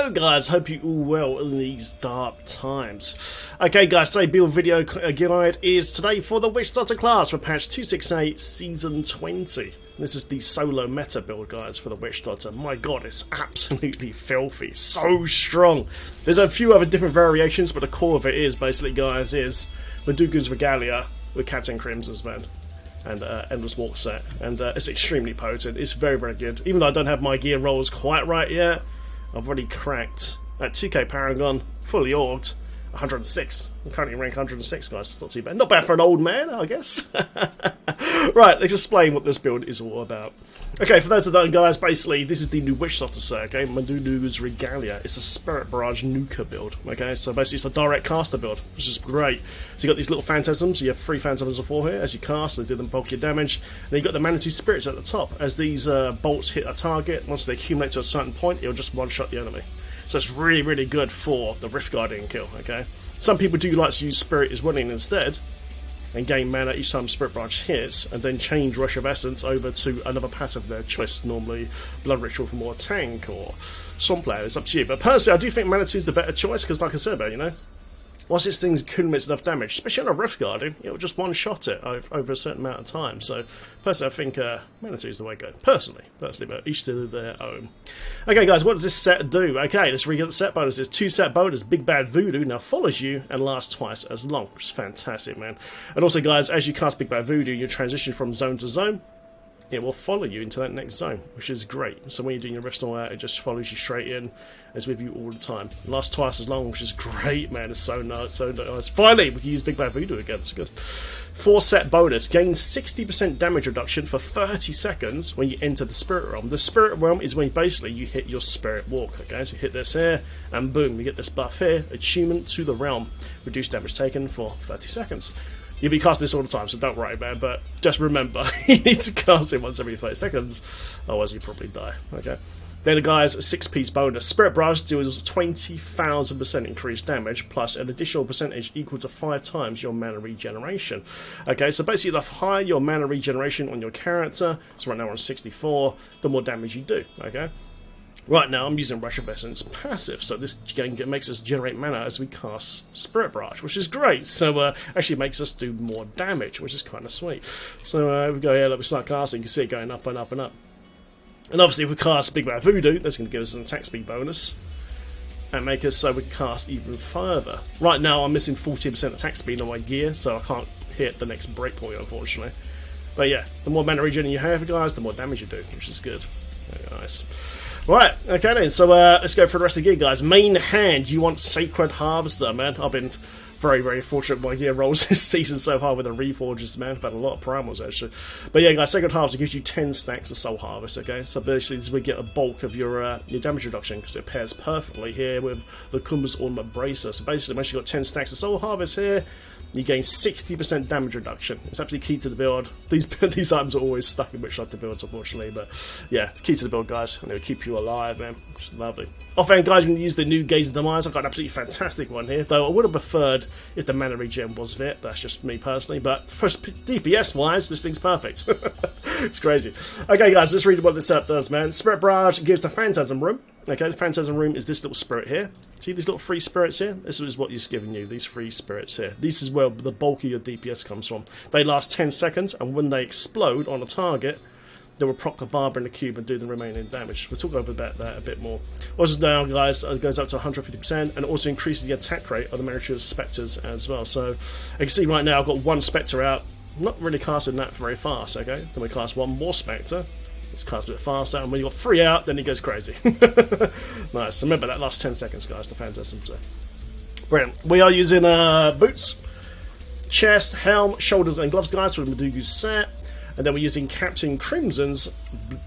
Hello guys, hope you all well in these dark times. Okay guys, today's build video guide is today for the Witch Starter class for patch 268 season 20. This is the solo meta build guys for the Witch Starter. My god, it's absolutely filthy, so strong. There's a few other different variations, but the core of it is basically guys is Mundunugu's Regalia with Captain Crimson's man. And Endless Walk set, and it's extremely potent. It's very, very good. Even though I don't have my gear rolls quite right yet, I've already cracked at 2k Paragon, fully orbed, 106. I'm currently rank 106, guys. It's not too bad. Not bad for an old man, I guess. Right, let's explain what this build is all about. Okay, for those that don't know, guys, basically, this is the new Witch Starter set, okay? Mundunugu's Regalia. It's a Spirit Barrage Nuka build, okay? So basically, it's a direct caster build, which is great. So you got these little phantasms. You have 3 phantasms of 4 here. As you cast, they do them bulk your damage. Then you got the Manitou Spirits at the top. As these bolts hit a target, once they accumulate to a certain point, it'll just one-shot the enemy. So it's really, really good for the Rift Guardian kill, okay? Some people do like to use Spirit as Winning instead, and gain mana each time Spirit Branch hits, and then change Rush of Essence over to another passive of their choice, normally Blood Ritual for more tank, or Swamp Lair, it's up to you. But personally, I do think Manitou is the better choice, because like I said, you know, once this thing accumulates enough damage, especially on a Rift Guardian, it'll just one-shot it over a certain amount of time. So, personally, I think Manitou is the way to go. Personally, but each to their own. Okay, guys, what does this set do? Okay, let's read the set bonuses. 2 set bonus, Big Bad Voodoo, now follows you and lasts twice as long, which is fantastic, man. And also, guys, as you cast Big Bad Voodoo, you transition from zone to zone. It will follow you into that next zone, which is great. So when you're doing your Rift Storm out, it just follows you straight in. It's with you all the time. It lasts twice as long, which is great, man. It's so nice, so nice. Finally, we can use Big Bad Voodoo again. It's good. 4 set bonus. Gain 60% damage reduction for 30 seconds when you enter the Spirit Realm. The Spirit Realm is when basically you hit your Spirit Walk, okay? So you hit this here, and boom, you get this buff here. Attunement to the Realm. Reduce damage taken for 30 seconds. You'll be casting this all the time, so don't worry, man. But just remember, you need to cast it once every 30 seconds, otherwise you probably die. Okay. Then, guys, a 6-piece bonus. Spirit Barrage deals 20,000% increased damage, plus an additional percentage equal to 5 times your mana regeneration. Okay, so basically, the higher your mana regeneration on your character, so right now we're on 64, the more damage you do. Okay. Right now, I'm using Rush of Essence passive, so this makes us generate mana as we cast Spirit Barrage, which is great. So, actually makes us do more damage, which is kind of sweet. So, we go here, we start casting, you can see it going up and up and up. And obviously, if we cast Big Bad Voodoo, that's going to give us an attack speed bonus, and make us so we can cast even further. Right now, I'm missing 40% attack speed on my gear, so I can't hit the next breakpoint, unfortunately. But yeah, the more mana regen you have, guys, the more damage you do, which is good. Very nice. Right, okay then, so let's go for the rest of the gear, guys. Main hand, you want Sacred Harvester, man. I've been very, very fortunate with my gear rolls this season so far with the Reforges, man. I've had a lot of primals, actually. But yeah, guys, Sacred Harvester gives you 10 stacks of Soul Harvest, okay? So basically, this is where you get a bulk of your damage reduction, because it pairs perfectly here with the Kumba's Ornament Bracer. So basically, once you've got 10 stacks of Soul Harvest here, you gain 60% damage reduction. It's absolutely key to the build. These items are always stuck in Witch Starter builds, unfortunately. But yeah, key to the build, guys. And it'll keep you alive, man. Which is lovely. Offhand, guys, you can use the new Gaze of Demise. I've got an absolutely fantastic one here. Though I would have preferred if the mana regen was fit. That's just me personally. But for DPS-wise, this thing's perfect. It's crazy. Okay, guys, let's read what this setup does, man. Spirit Barrage gives the Phantasm Room. Okay, the Phantasm Room is this little spirit here. See these little 3 spirits here? This is what it's giving you, these 3 spirits here. This is where the bulk of your DPS comes from. They last 10 seconds, and when they explode on a target, they will proc the barber in the cube and do the remaining damage. We'll talk about that a bit more. Also now, guys, it goes up to 150%, and also increases the attack rate of the Meritorious Spectres as well. So, you can see right now I've got 1 Spectre out. Not really casting that very fast, okay? Then we cast 1 more Spectre. It's cast a bit faster, and when you've got 3 out, then it goes crazy. Nice. Remember that last 10 seconds, guys, the Phantasms there. Brilliant. We are using boots, chest, helm, shoulders, and gloves, guys, for the Mundunugu's set. And then we're using Captain Crimson's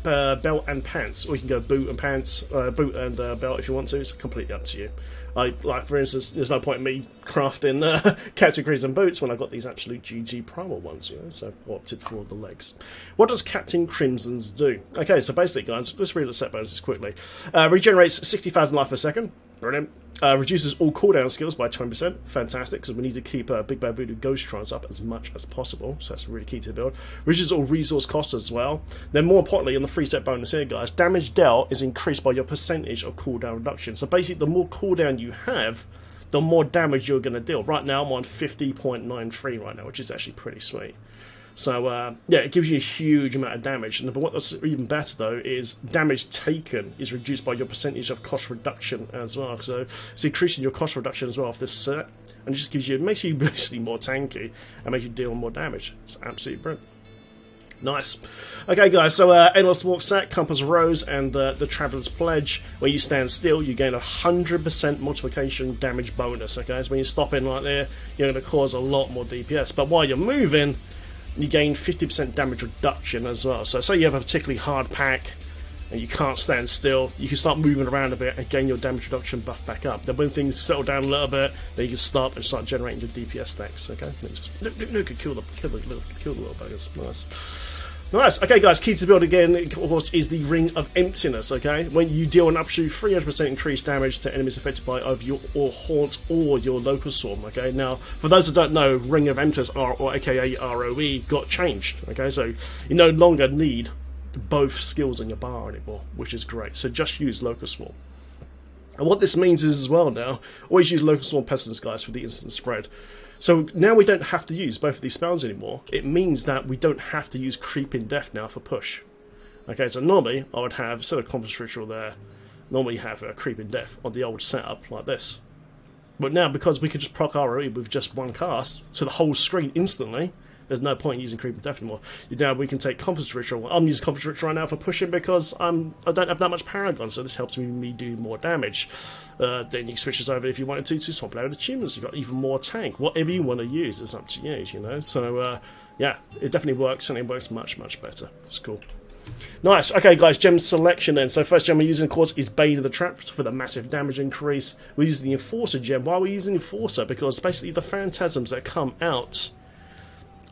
belt and pants. Or you can go boot and pants, boot and belt if you want to. It's completely up to you. Like, for instance, there's no point in me crafting Captain Crimson boots when I've got these absolute GG primal ones, you know, so I opted for the legs. What does Captain Crimson's do? Okay, so basically, guys, let's read the set bonuses quickly. Regenerates 60,000 life per second. Brilliant. Reduces all cooldown skills by 20%. Fantastic, because we need to keep Big Bad Voodoo Ghost Trons up as much as possible, so that's really key to the build. Reduces all resource costs as well. Then more importantly, on the 3-step bonus here, guys, damage dealt is increased by your percentage of cooldown reduction. So basically, the more cooldown you have, the more damage you're going to deal. Right now, I'm on 50.93 right now, which is actually pretty sweet. So, yeah, it gives you a huge amount of damage. And what's even better, though, is damage taken is reduced by your percentage of cost reduction as well. So it's increasing your cost reduction as well off this set. And it just gives you, it makes you basically more tanky and makes you deal more damage. It's absolutely brilliant. Nice. Okay, guys, so Endless Walk Set, Compass Rose, and the Traveller's Pledge. When you stand still, you gain 100% multiplication damage bonus. Okay, so when you stop in right there, you're going to cause a lot more DPS. But while you're moving, you gain 50% damage reduction as well. So say you have a particularly hard pack and you can't stand still, you can start moving around a bit and gain your damage reduction buff back up. Then when things settle down a little bit, then you can stop and start generating your DPS stacks. Okay, look, kill the little buggers. Nice. Nice. Okay, guys, key to the build again, of course, is the Ring of Emptiness, okay? When you deal an up to 300% increased damage to enemies affected by either your Haunt or your Local Swarm, okay? Now, for those that don't know, Ring of Emptiness, or aka ROE, got changed, okay? So you no longer need both skills in your bar anymore, which is great. So just use Local Swarm. And what this means is, as well now, always use Local Swarm Pestilence, guys, for the instant spread. So now we don't have to use both of these spells anymore. It means that we don't have to use Creeping Death now for push. Okay, so normally I would have, instead of Compass Ritual there, normally have a Creeping Death on the old setup like this. But now, because we can just proc ROE with just one cast to the whole screen instantly, there's no point in using Creeping Death anymore. Now we can take Compass Ritual. I'm using Compass Ritual right now for pushing because I don't have that much Paragon, so this helps me do more damage. Then you can switch this over if you wanted to swap out achievements. You've got even more tank. Whatever you want to use, it's up to you, you know. So, yeah, it definitely works, and it works much, much better. It's cool. Nice. Okay, guys, gem selection then. So first gem we're using, of course, is Bane of the Trap for the massive damage increase. We're using the Enforcer gem. Why are we using Enforcer? Because basically the phantasms that come out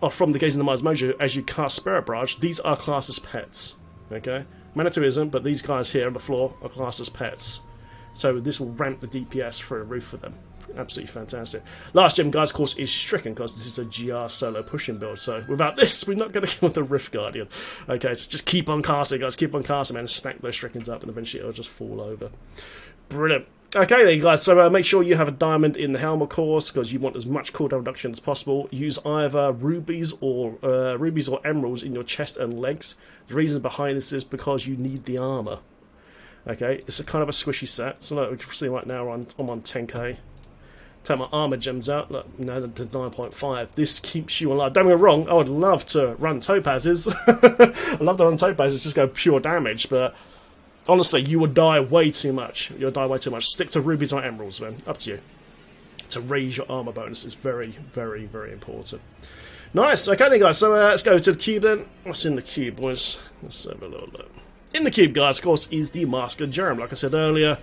are from the Gaze of the Mars Mojo as you cast Spirit Barrage. These are classed as pets. Okay? Manitou isn't, but these guys here on the floor are classed as pets. So this will ramp the DPS through a roof for them. Absolutely fantastic. Last gem, guys, of course, is Stricken, because this is a GR solo pushing build. So without this, we're not going to kill the Rift Guardian. Okay, so just keep on casting, guys. Keep on casting, man. Stack those Strickens up, and eventually it'll just fall over. Brilliant. Okay then, guys, so make sure you have a diamond in the helm, of course, because you want as much cooldown reduction as possible. Use either rubies or emeralds in your chest and legs. The reason behind this is because you need the armor. Okay, it's a kind of a squishy set. So look, we can see right now I'm on 10k. Take my armor gems out. Look, now to 9.5. This keeps you alive. Don't get me wrong, I would love to run topazes. I'd love to run topazes, just go pure damage, but honestly, you would die way too much. You'll die way too much. Stick to rubies or emeralds, man. Up to you. To raise your armor bonus is very, very, very important. Nice. Okay then, guys. So let's go to the cube then. What's in the cube, boys? Let's have a little look. In the cube, guys, of course, is the Mask of Jerem. Like I said earlier,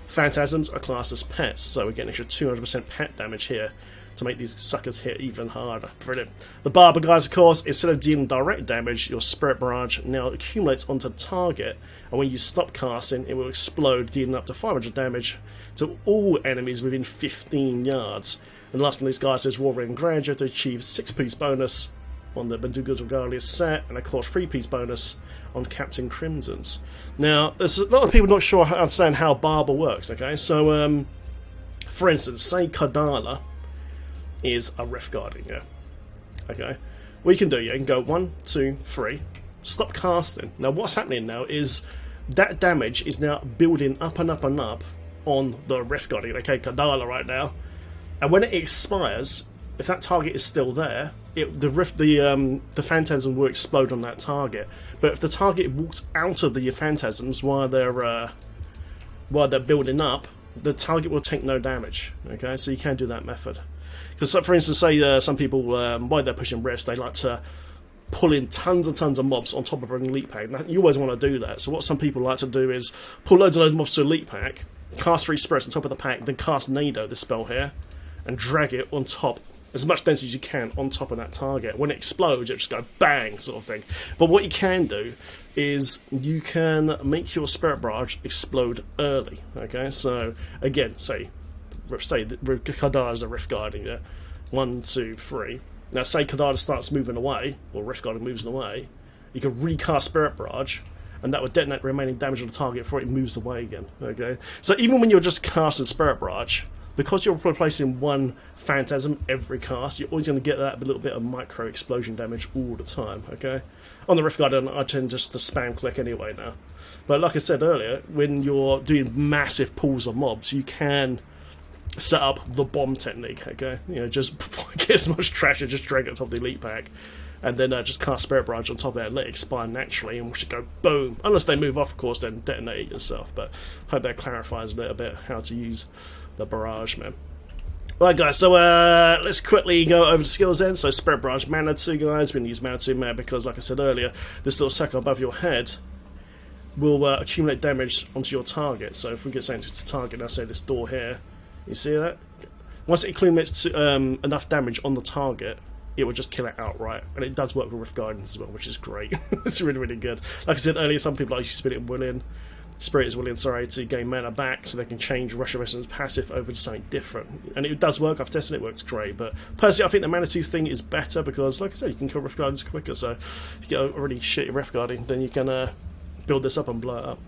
phantasms are classed as pets, so we're getting extra 200% pet damage here to make these suckers hit even harder. Brilliant. The Barber, guys, of course, instead of dealing direct damage, your Spirit Barrage now accumulates onto the target, and when you stop casting, it will explode, dealing up to 500 damage to all enemies within 15 yards. And last but not least, guys, is Roaring and Grandeur to achieve 6-piece bonus on the Mundunugu's Regalia set, and of course 3-piece bonus on Captain Crimson's. Now, there's a lot of people not sure understand how Barber works, okay? So, for instance, say Kadala is a Rift Guardian, yeah? Okay? What you can do, you can go 1, 2, 3, stop casting. Now, what's happening now is that damage is now building up and up and up on the Rift Guardian, okay, Kadala right now. And when it expires, if that target is still there, the phantasm will explode on that target. But if the target walks out of the phantasms while they're building up, the target will take no damage. Okay, so you can do that method. Because, for instance, say some people, while they're pushing rifts, they like to pull in tons and tons of mobs on top of an elite pack. Now, you always want to do that. So what some people like to do is pull loads of those mobs to elite pack, cast 3 spirits on top of the pack, then cast Nado, this spell here, and drag it on top as much density as you can on top of that target. When it explodes, it just go bang, sort of thing. But what you can do is you can make your Spirit Barrage explode early. Okay, so again, say Kadar is a Rift Guarding, yeah? 1, 2, 3. Now say Kadar starts moving away, or Rift Guarding moves away, you can recast Spirit Barrage, and that would detonate remaining damage on the target before it moves away again. Okay, so even when you're just casting Spirit Barrage, because you're replacing one Phantasm every cast, you're always going to get that little bit of micro explosion damage all the time. Okay, on the Rift Guardian, I tend just to spam click anyway now. But like I said earlier, when you're doing massive pools of mobs, you can set up the bomb technique. Okay, you know, just before it gets much trash, just drag it on top of the elite pack, and then just cast Spirit Barrage on top of that and let it expire naturally, and watch it go boom. Unless they move off, of course, then detonate it yourself. But I hope that clarifies a little bit how to use the Barrage, man. Alright guys, so let's quickly go over the skills then. So Spirit Barrage, Mana 2 guys, we're going to use Mana 2 man because, like I said earlier, this little circle above your head will accumulate damage onto your target. So if we get something to target, let's say this door here, you see that? Once it accumulates enough damage on the target, it will just kill it outright. And it does work with Rift Guidance as well, which is great. It's really, really good. Like I said earlier, some people like to spin it willing. Spirit is willing, sorry, to gain mana back so they can change Rush of Essence passive over to something different. And it does work, I've tested it, works great. But personally, I think the Mana 2 thing is better because, like I said, you can kill Rift Guardians quicker. So if you get a really shitty Rift Guardian, then you can build this up and blow it up.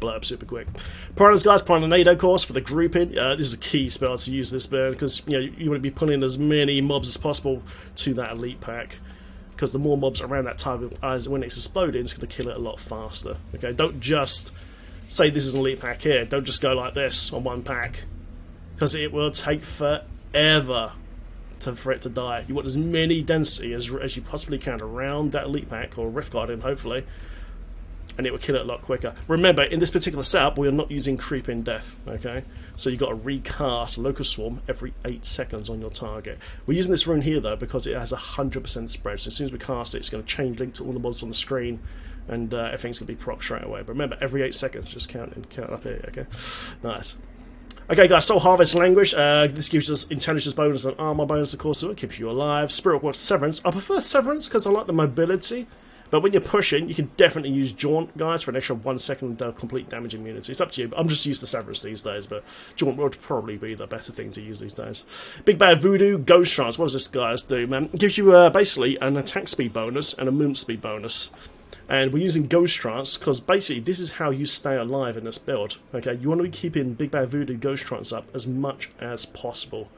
Blow it up super quick. Piranhas, guys, Piranhado, of course, for the grouping. This is a key spell to use this burn because you want to be pulling as many mobs as possible to that elite pack. Because the more mobs around that target, when it's exploding, it's going to kill it a lot faster. Okay, don't just say this is an elite pack here. Don't just go like this on one pack, because it will take forever for it to die. You want as many density as you possibly can around that elite pack or Rift Guardian, hopefully, and it will kill it a lot quicker. Remember, in this particular setup, we are not using Creeping Death. Okay, so you've got to recast Locust Swarm every 8 seconds on your target. We're using this rune here though because it has 100% spread. So as soon as we cast it, it's going to change link to all the mods on the screen, and everything's going to be proc straight away. But remember, every 8 seconds, just count up here. Okay, nice. Okay, guys, Soul Harvest Language. This gives us intelligence bonus and armor bonus, of course, so it keeps you alive. Spirit Ward Severance. I prefer Severance because I like the mobility. But when you're pushing, you can definitely use Jaunt, guys, for an extra 1 second complete damage immunity. It's up to you, but I'm just used to Severance these days, but Jaunt would probably be the better thing to use these days. Big Bad Voodoo, Ghost Trance. What does this guys do, man? It gives you basically an attack speed bonus and a movement speed bonus. And we're using Ghost Trance because basically this is how you stay alive in this build. Okay, you want to be keeping Big Bad Voodoo Ghost Trance up as much as possible,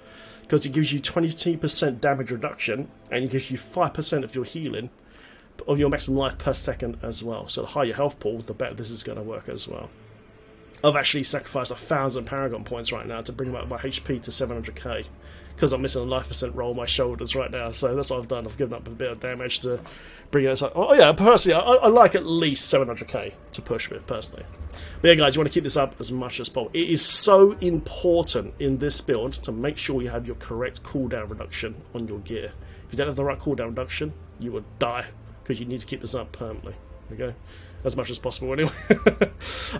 because it gives you 20% damage reduction and it gives you 5% of your healing of your maximum life per second as well. So the higher your health pool, the better this is going to work as well. I've actually sacrificed 1,000 Paragon points right now to bring up my HP to 700k because I'm missing a life percent roll on my shoulders right now. So that's what I've done. I've given up a bit of damage to bring it up. Oh yeah, personally, I like at least 700k to push with, personally. But yeah, guys, you want to keep this up as much as possible. It is so important in this build to make sure you have your correct cooldown reduction on your gear. If you don't have the right cooldown reduction, you will die, because you need to keep this up permanently. Okay, as much as possible anyway.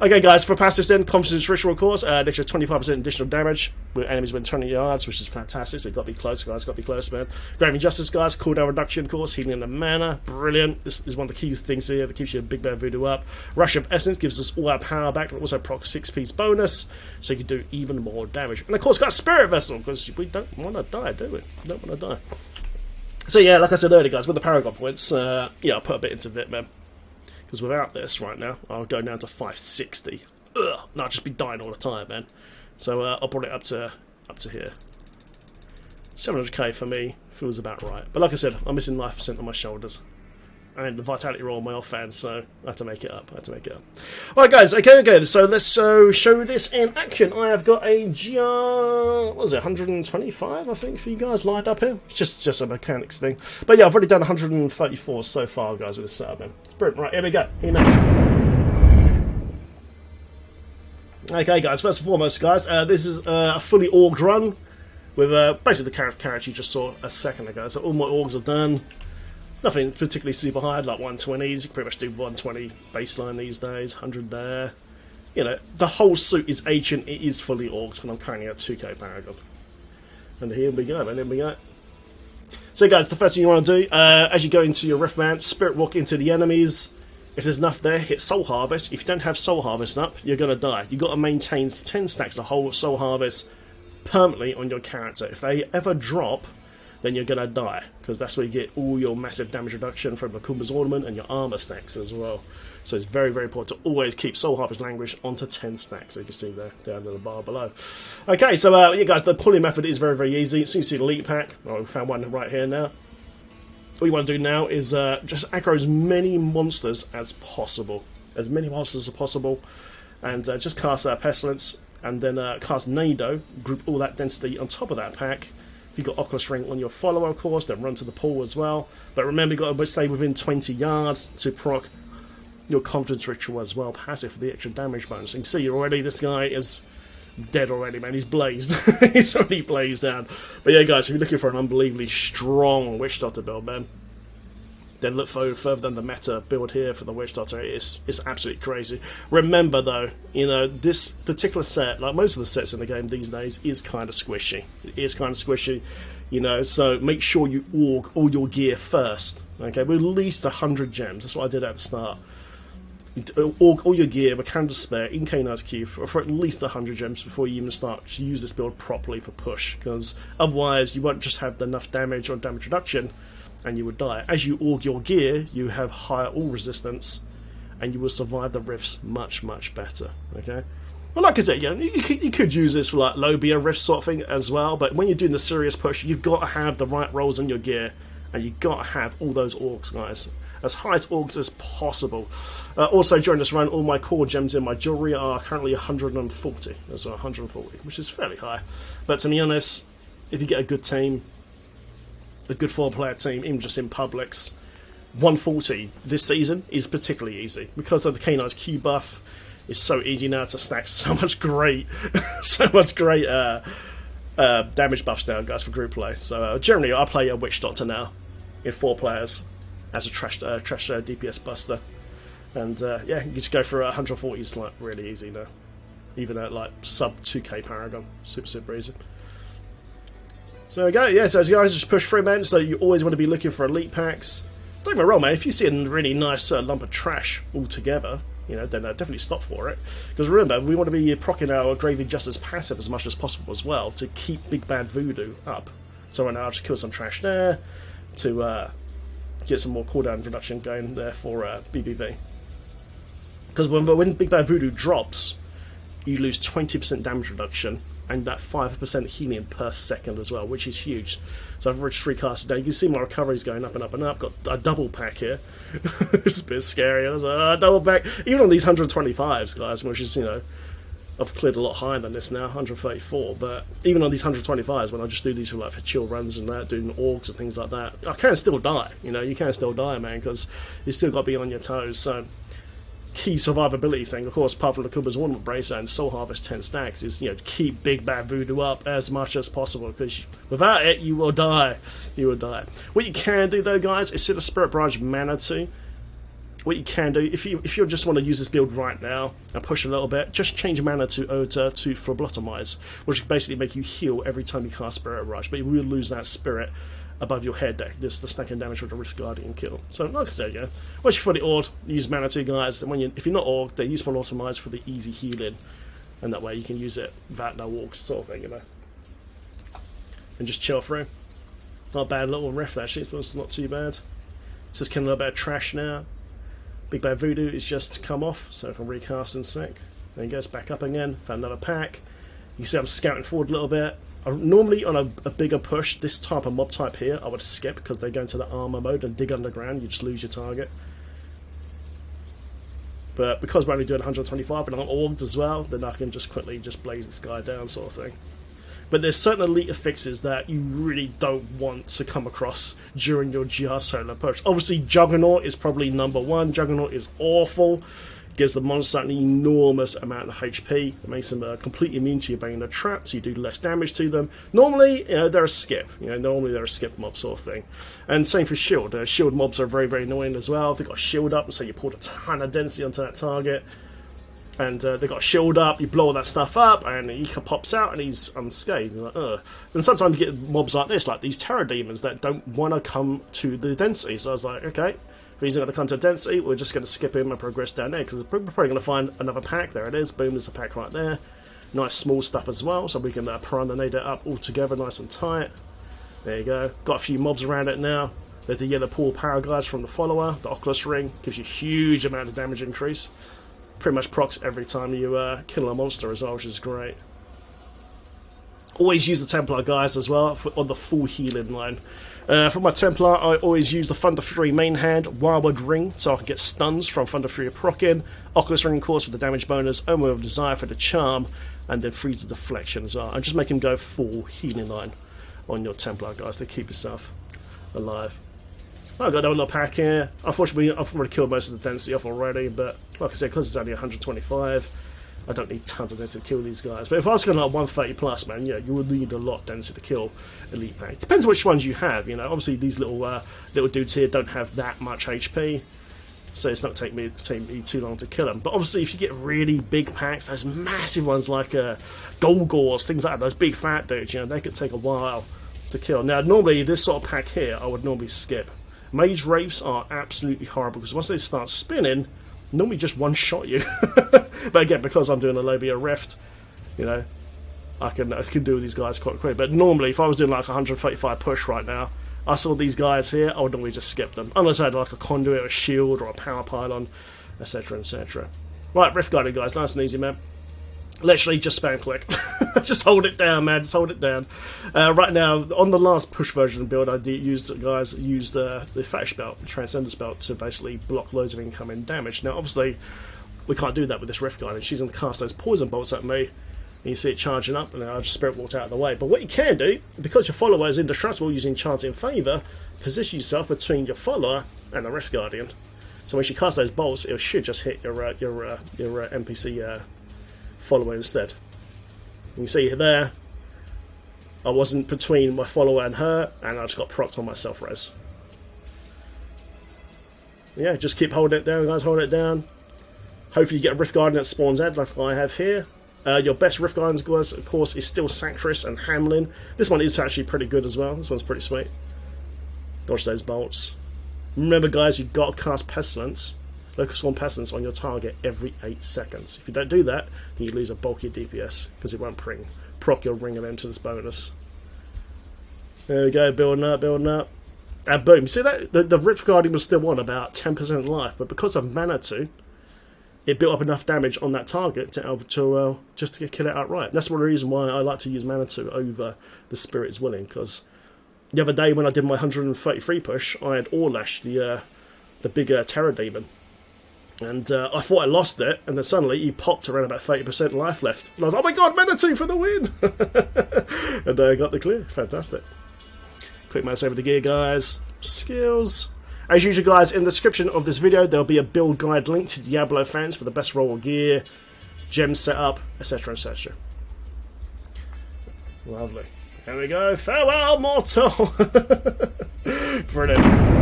Okay, guys, for passives then, Confidence Ritual, of course, an extra 25% additional damage with enemies within 20 yards, which is fantastic. So you've got to be close, guys, got to be close, man. Graving Justice, guys, cooldown reduction, of course, healing the mana, brilliant. This is one of the key things here that keeps your Big Bad Voodoo up. Rush of Essence gives us all our power back, but also proc 6-piece bonus, so you can do even more damage. And of course, got Spirit Vessel, because we don't want to die, do we? We don't want to die. So yeah, like I said earlier, guys, with the Paragon points, yeah, I'll put a bit into it, man. Because without this right now, I'll go down to 560. Ugh, no, I'll just be dying all the time, man. So I'll bring it up to here. 700k for me feels about right. But like I said, I'm missing 9% on my shoulders. And the Vitality Roll on my off fan, so I have to make it up. Alright, guys, okay, so let's show this in action. I have got a GR, what was it, 125, I think, for you guys lined up here. It's just a mechanics thing. But yeah, I've already done 134 so far, guys, with this setup, man. It's brilliant. Right, here we go. In action. Okay, guys, first and foremost, guys, this is a fully orged run with basically the character you just saw a second ago. So all my orgs are done. Nothing particularly super high, like 120s. You can pretty much do 120 baseline these days, 100 there. You know, the whole suit is ancient, it is fully orged, and I'm currently at 2k Paragon. And here we go, and here we go. So guys, the first thing you want to do, as you go into your Rift Mount, Spirit Walk into the enemies. If there's enough there, hit Soul Harvest. If you don't have Soul Harvest up, you're going to die. You've got to maintain 10 stacks of whole Soul Harvest permanently on your character. If they ever drop, then you're going to die, because that's where you get all your massive damage reduction from the Kumba's Ornament and your armor stacks as well. So it's very, very important to always keep Soul Harvest Languish onto 10 stacks, as you can see there, down in the bar below. Okay, so yeah guys, the pulling method is very, very easy. As soon as you see the Elite Pack, we found one right here now. What you want to do now is just aggro as many monsters as possible. As many monsters as possible. And just cast Pestilence, and then cast Nado, group all that density on top of that pack. If you've got Oculus Ring on your follower, of course, then run to the pool as well. But remember, you've got to stay within 20 yards to proc your Confidence Ritual as well, passive for the extra damage bonus. You can see already this guy is dead already, man. He's blazed. He's already blazed down. But yeah, guys, if you're looking for an unbelievably strong Witch Doctor build, man, then look further than the meta build here for the Witch Doctor. It's absolutely crazy. Remember, though, you know, this particular set, like most of the sets in the game these days, is kind of squishy. It is kind of squishy, you know, so make sure you org all your gear first. Okay, with at least 100 gems. That's what I did at the start. All your gear, with Canvas Spare, in Kanai's Cube for at least 100 gems before you even start to use this build properly for push, because otherwise you won't just have enough damage or damage reduction and you would die. As you org your gear, you have higher all resistance and you will survive the rifts much, much better. Okay. Well, like I said, you know, you could use this for like low beer rift sort of thing as well, but when you're doing the serious push, you've got to have the right rolls on your gear and you've got to have all those orgs, guys. As high as orgs as possible. Also, during this run, all my core gems in my jewellery are currently 140. There's 140, which is fairly high. But to be honest, if you get a good team, a good 4-player team, even just in publics, 140 this season is particularly easy. Because of the Kanai's Q buff, it's so easy now to stack so much great, damage buffs down, guys, for group play. So generally, I play a Witch Doctor now in 4 players as a trash DPS buster, and yeah, you just go for 140 is like really easy now, even at like sub 2k Paragon, super easy. So there we go. Yeah, so as you guys just push through, man. So you always want to be looking for elite packs. Don't get me wrong, man. If you see a really nice lump of trash altogether, you know, then definitely stop for it. Because remember, we want to be proccing our Gravy Justice passive as much as possible as well to keep Big Bad Voodoo up. So right now I'll just kill some trash there to get some more cooldown reduction going there for BBV. Because when Big Bad Voodoo drops, you lose 20% damage reduction and that 5% healing per second as well, which is huge. So I've reached 3 casts a day. You can see my recovery's going up and up and up. Got a double pack here. It's a bit scary. I was like, double pack. Even on these 125s, guys, which is, you know, I've cleared a lot higher than this now, 134. But even on these 125s, when I just do these for chill runs and that, doing orgs and things like that, I can still die. You know, you can still die, man, because you still got to be on your toes. So key survivability thing, of course, apart from the Kumba's Ornament Brace and Soul Harvest 10 stacks, is, you know, keep Big Bad Voodoo up as much as possible, because without it, you will die. You will die. What you can do, though, guys, is set a Spirit Barrage Mana to. What you can do, if you just want to use this build right now and push a little bit, just change Mana to Ota to Phlebotomize, which will basically make you heal every time you cast Spirit Rush, but you will lose that spirit above your head deck. This is the stacking damage with the Rift Guardian kill. So, like I said, yeah, once you're fully orged, use Mana 2, guys. And if you're not orged, then use Phlebotomize for the easy healing, and that way you can use it without no orgs, sort of thing, you know. And just chill through. Not a bad little rift, actually. It's not too bad. It's just killing a little bit of trash now. Big Bad Voodoo is just come off, so I can recast in a sec. Then he goes back up again, found another pack. You can see I'm scouting forward a little bit. Normally on a bigger push, this type of mob type here, I would skip because they go into the armor mode and dig underground, you just lose your target. But because we're only doing 125 and I'm orged as well, then I can just quickly just blaze this guy down, sort of thing. But there's certain elite affixes that you really don't want to come across during your GR solo push. Obviously, Juggernaut is probably number 1. Juggernaut is awful. Gives the monster an enormous amount of HP. It makes them completely immune to your Bane Trap, so you do less damage to them. Normally, you know, they're a skip. You know, normally they're a skip mob sort of thing. And same for shield. Shield mobs are very, very annoying as well. If they've got a shield up, so you put a ton of density onto that target. And they've got a shield up, you blow all that stuff up, and he pops out and he's unscathed. You're like, ugh. Then sometimes you get mobs like this, like these terror demons that don't want to come to the density. So I was like, okay, if he's not going to come to density, we're just going to skip him and progress down there, because we're probably going to find another pack. There it is, boom, there's a pack right there. Nice small stuff as well, so we can piranha-nade it up all together nice and tight. There you go. Got a few mobs around it now. There's the yellow pool power guys from the follower. The Oculus ring gives you a huge amount of damage increase. Pretty much procs every time you kill a monster as well, which is great. Always use the Templar guys as well on the full healing line. For my Templar, I always use the Thunder Fury main hand, Wildwood Ring, so I can get stuns from Thunder Fury proccing, Oculus Ring, of course, for the damage bonus, Omen of Desire for the charm, and then Freeze the Deflection as well. And just make him go full healing line on your Templar guys to keep yourself alive. I've got another pack here. Unfortunately, I've already killed most of the density off already, but like I said, because it's only 125, I don't need tons of density to kill these guys. But if I was going like 130 plus, man, yeah, you would need a lot of density to kill elite pack. Depends which ones you have, you know. Obviously, these little dudes here don't have that much HP, so it's not take me too long to kill them. But obviously, if you get really big packs, those massive ones like Golgors, things like that, those big fat dudes, you know, they could take a while to kill. Now, normally, this sort of pack here, I would normally skip. Mage Wraiths are absolutely horrible, because once they start spinning, normally just one-shot you. But again, because I'm doing a Lobia Rift, you know, I can deal with these guys quite quick. But normally, if I was doing like 135 push right now, I saw these guys here, I would normally just skip them. Unless I had like a conduit, a shield, or a power pylon, etc, etc. Right, Rift Guarding guys, nice and easy, man. Literally just spam click. Just hold it down, man. Just hold it down. Right now, on the last push version of the build, I used the Fetish Belt, the Transcendence Belt, to basically block loads of incoming damage. Now, obviously, we can't do that with this Rift Guard, and she's going to cast those poison bolts at me, and you see it charging up, and I just Spirit Walked out of the way. But what you can do, because your follower is indestructible using Enchanting Favour, position yourself between your follower and the Rift Guardian. So when she casts those bolts, it should just hit your NPC follower instead. You see there, I wasn't between my follower and her, and I just got procced on my self-res. Yeah, just keep holding it down, guys, hold it down. Hopefully you get a Rift Guardian that spawns out, like I have here. Your best Rift Guardians, guys, of course, is still Sanctress and Hamlin. This one is actually pretty good as well. This one's pretty sweet. Dodge those bolts. Remember, guys, you've got to cast Pestilence. Local Swarm Pestilence on your target every 8 seconds. If you don't do that, then you lose a bulky DPS, because it won't proc your Ring of Emptiness bonus. There we go, building up, building up. And boom. You see that? The Rift Guardian was still on about 10% life, but because of Manitou, it built up enough damage on that target to just to kill it outright. That's one reason why I like to use Manitou over the Spirit's Willing, because the other day when I did my 133 push, I had Orlash, the bigger Terror Demon. And I thought I lost it, and then suddenly he popped around about 30% life left. And I was like, oh my god, Manitou for the win! And I got the clear. Fantastic. Quick mouse over the gear, guys. Skills. As usual, guys, in the description of this video, there'll be a build guide link to Diablo fans for the best roll of gear, gem setup, etc, etc. Lovely. There we go. Farewell, mortal! Brilliant.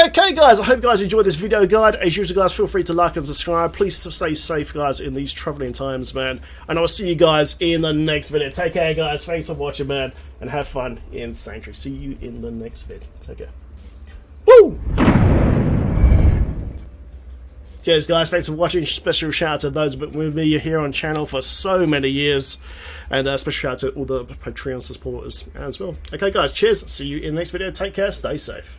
Okay, guys, I hope you guys enjoyed this video guide. As usual, guys, feel free to like and subscribe. Please stay safe, guys, in these troubling times, man. And I'll see you guys in the next video. Take care, guys. Thanks for watching, man. And have fun in Sanctuary. See you in the next vid. Take care. Woo! Cheers, guys. Thanks for watching. Special shout out to those with me here on channel for so many years. And special shout out to all the Patreon supporters as well. Okay, guys. Cheers. See you in the next video. Take care. Stay safe.